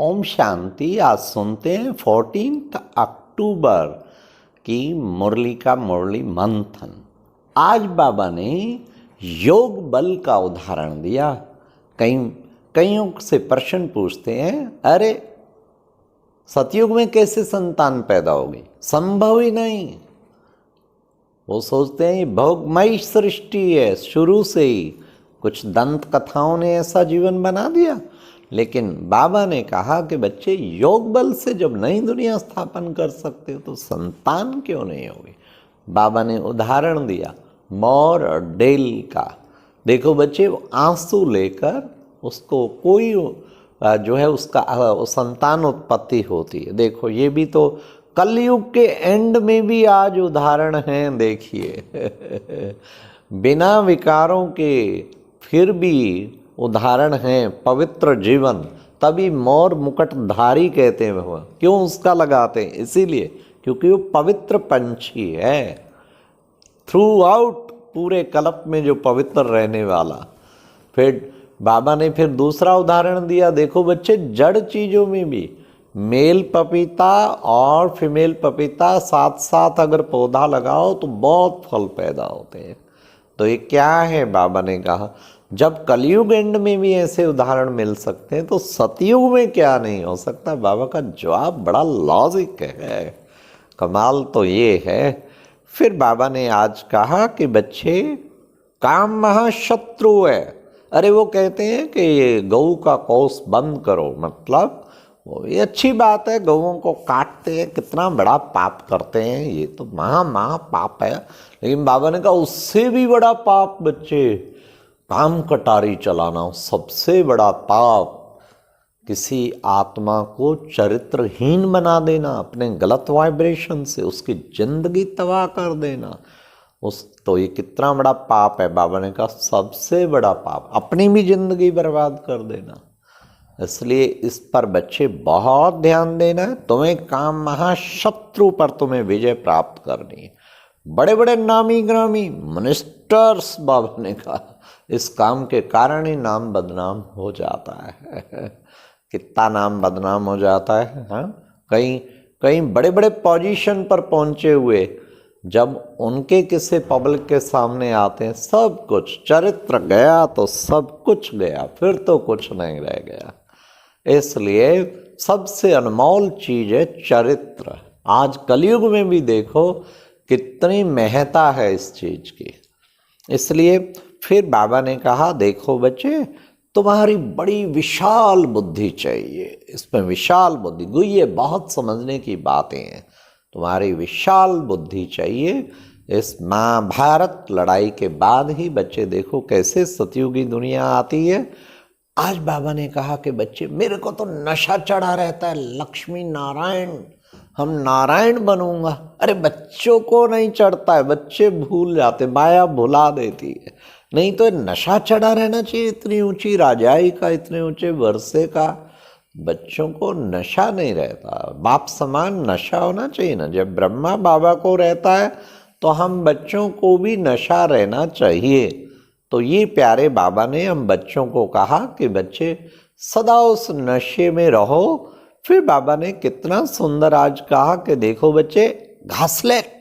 ओम शांति। आज सुनते हैं 14 अक्टूबर की मुरली का मुरली मंथन। आज बाबा ने योग बल का उदाहरण दिया। कईयों से प्रश्न पूछते हैं, अरे सतयुग में कैसे संतान पैदा होगी? संभव ही नहीं। वो सोचते हैं भोगमयी सृष्टि है, शुरू से ही कुछ दंत कथाओं ने ऐसा जीवन बना दिया। लेकिन बाबा ने कहा कि बच्चे, योग बल से जब नई दुनिया स्थापन कर सकते हो तो संतान क्यों नहीं होगी? बाबा ने उदाहरण दिया मोर और डेल का। देखो बच्चे, वो आंसू लेकर उसको कोई जो है उसका संतान उत्पत्ति होती है। देखो ये भी तो कलयुग के एंड में भी आज उदाहरण हैं। देखिए बिना विकारों के फिर भी उदाहरण हैं। पवित्र जीवन, तभी मोर मुकुटधारी कहते हैं। वह क्यों उसका लगाते हैं? इसीलिए क्योंकि वो पवित्र पंछी है, थ्रू आउट पूरे कल्प में जो पवित्र रहने वाला। फिर बाबा ने फिर दूसरा उदाहरण दिया। देखो बच्चे, जड़ चीज़ों में भी मेल पपीता और फीमेल पपीता साथ साथ अगर पौधा लगाओ तो बहुत फल पैदा होते हैं। तो ये क्या है? बाबा ने कहा जब कलयुग एंड में भी ऐसे उदाहरण मिल सकते हैं तो सतयुग में क्या नहीं हो सकता? बाबा का जवाब बड़ा लॉजिक है। कमाल तो ये है। फिर बाबा ने आज कहा कि बच्चे, काम महाशत्रु है। अरे वो कहते हैं कि ये गऊ का कौस बंद करो, मतलब ये अच्छी बात है, गऊओं को काटते हैं, कितना बड़ा पाप करते हैं, ये तो महा पाप है। लेकिन बाबा ने कहा उससे भी बड़ा पाप बच्चे, काम कटारी चलाना सबसे बड़ा पाप। किसी आत्मा को चरित्रहीन बना देना, अपने गलत वाइब्रेशन से उसकी जिंदगी तबाह कर देना, तो ये कितना बड़ा पाप है। बाबा ने कहा सबसे बड़ा पाप अपनी भी जिंदगी बर्बाद कर देना। इसलिए इस पर बच्चे बहुत ध्यान देना है। तुम्हें काम महाशत्रु पर तुम्हें विजय प्राप्त करनी है। बड़े बड़े नामी ग्रामी मिनिस्टर्स, बाबा ने कहा, इस काम के कारण ही नाम बदनाम हो जाता है। कितना नाम बदनाम हो जाता है। हाँ, कहीं बड़े बड़े पोजीशन पर पहुंचे हुए जब उनके किसी पब्लिक के सामने आते हैं, सब कुछ चरित्र गया तो सब कुछ गया, फिर तो कुछ नहीं रह गया। इसलिए सबसे अनमोल चीज है चरित्र। आज कलयुग में भी देखो कितनी महत्ता है इस चीज की। इसलिए फिर बाबा ने कहा, देखो बच्चे, तुम्हारी बड़ी विशाल बुद्धि चाहिए। इसमें विशाल बुद्धि, ये बहुत समझने की बातें हैं। तुम्हारी विशाल बुद्धि चाहिए। इस महाभारत लड़ाई के बाद ही बच्चे देखो कैसे सतयुगी दुनिया आती है। आज बाबा ने कहा कि बच्चे, मेरे को तो नशा चढ़ा रहता है, लक्ष्मी नारायण, हम नारायण बनूंगा। अरे बच्चों को नहीं चढ़ता है, बच्चे भूल जाते, माया भुला देती है। नहीं तो नशा चढ़ा रहना चाहिए, इतनी ऊंची राजाई का, इतने ऊंचे वर्षे का। बच्चों को नशा नहीं रहता, बाप समान नशा होना चाहिए ना। जब ब्रह्मा बाबा को रहता है तो हम बच्चों को भी नशा रहना चाहिए। तो ये प्यारे बाबा ने हम बच्चों को कहा कि बच्चे सदा उस नशे में रहो। फिर बाबा ने कितना सुंदर आज कहा कि देखो बच्चे, घासलेट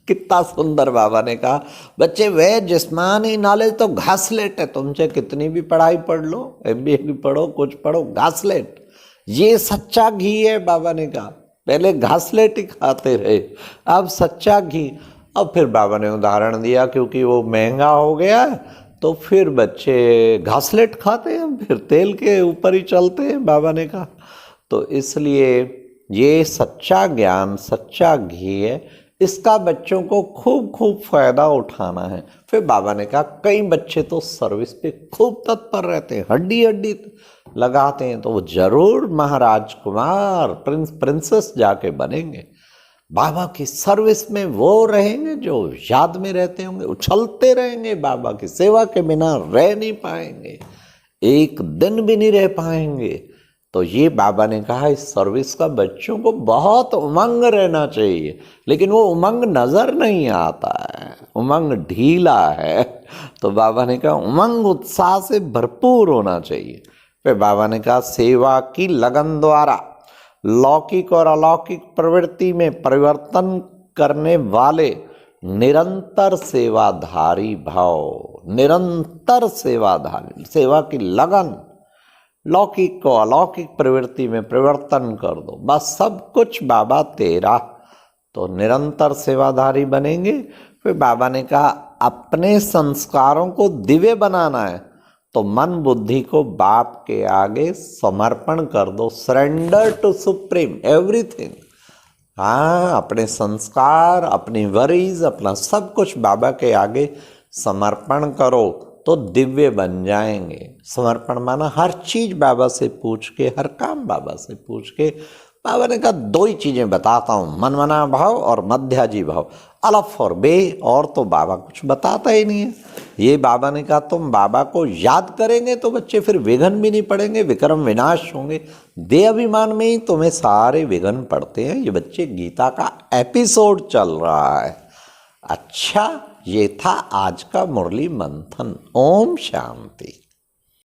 कितना सुंदर बाबा ने कहा, बच्चे वह जिस्मानी नॉलेज तो घासलेट है। तुमसे कितनी भी पढ़ाई पढ़ लो, MBA भी पढ़ो, कुछ पढ़ो, घासलेट ये सच्चा घी है। बाबा ने कहा पहले घासलेट ही खाते रहे, अब सच्चा घी। अब फिर बाबा ने उदाहरण दिया, क्योंकि वो महंगा हो गया है तो फिर बच्चे घासलेट खाते हैं, फिर तेल के ऊपर ही चलते हैं, बाबा ने कहा। तो इसलिए ये सच्चा ज्ञान, सच्चा घी है, इसका बच्चों को खूब फायदा उठाना है। फिर बाबा ने कहा कई बच्चे तो सर्विस पे खूब तत्पर रहते हैं, हड्डी लगाते हैं, तो वो जरूर महाराज कुमार, प्रिंसेस जाके बनेंगे। बाबा की सर्विस में वो रहेंगे जो याद में रहते होंगे, उछलते रहेंगे, बाबा की सेवा के बिना रह नहीं पाएंगे, एक दिन भी नहीं रह पाएंगे। तो ये बाबा ने कहा इस सर्विस का बच्चों को बहुत उमंग रहना चाहिए। लेकिन वो उमंग नजर नहीं आता है, उमंग ढीला है। तो बाबा ने कहा उमंग उत्साह से भरपूर होना चाहिए। फिर बाबा ने कहा सेवा की लगन द्वारा लौकिक और अलौकिक प्रवृत्ति में परिवर्तन करने वाले निरंतर सेवाधारी भाव, निरंतर सेवाधारी, सेवा की लगन, लौकिक को अलौकिक प्रवृत्ति में परिवर्तन कर दो, बस सब कुछ बाबा तेरा, तो निरंतर सेवाधारी बनेंगे। फिर बाबा ने कहा अपने संस्कारों को दिव्य बनाना है तो मन बुद्धि को बाप के आगे समर्पण कर दो, सरेंडर टू सुप्रीम एवरीथिंग। हाँ, अपने संस्कार, अपनी वरीज, अपना सब कुछ बाबा के आगे समर्पण करो तो दिव्य बन जाएंगे। समर्पण माना हर चीज बाबा से पूछ के, हर काम बाबा से पूछ के। बाबा ने कहा दो ही चीजें बताता हूँ, मनमना भाव और मध्याजी भाव, अलफ और बे, और तो बाबा कुछ बताता ही नहीं है। ये बाबा ने कहा तुम बाबा को याद करेंगे तो बच्चे फिर विघ्न भी नहीं पड़ेंगे, विक्रम विनाश होंगे। दे अभिमान में ही तुम्हें सारे विघ्न पड़ते हैं। ये बच्चे गीता का एपिसोड चल रहा है। अच्छा, ये था आज का मुरली मंथन। ओम शांति।